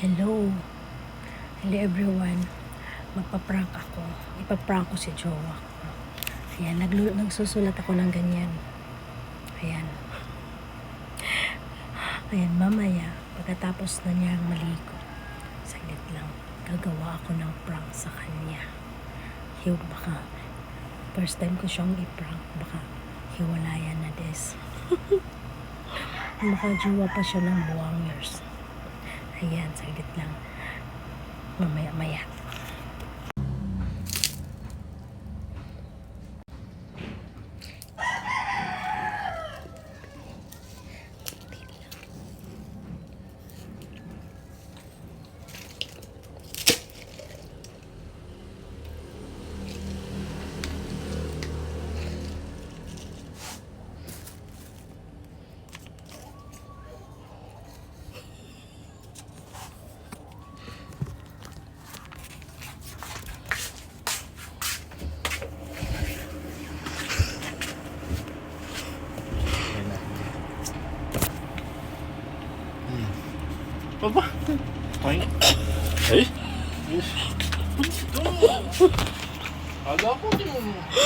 Hello. Hello everyone. Magpa-prank ako. Ipaprank ko si jowa ko. Ayan, nagsusulat ako ng ganyan. Ayan. Ayan, mamaya, pagkatapos na niyang maligo, saglit lang, gagawa ako ng prank sa kanya. Baka, first time ko siyang i-prank, baka hiwalayan na des. Makajowa pa siya ng buwang years. Ayan, saglit lang. Mamaya-maya. Baba. Ay. Ay. Ala ko din mo.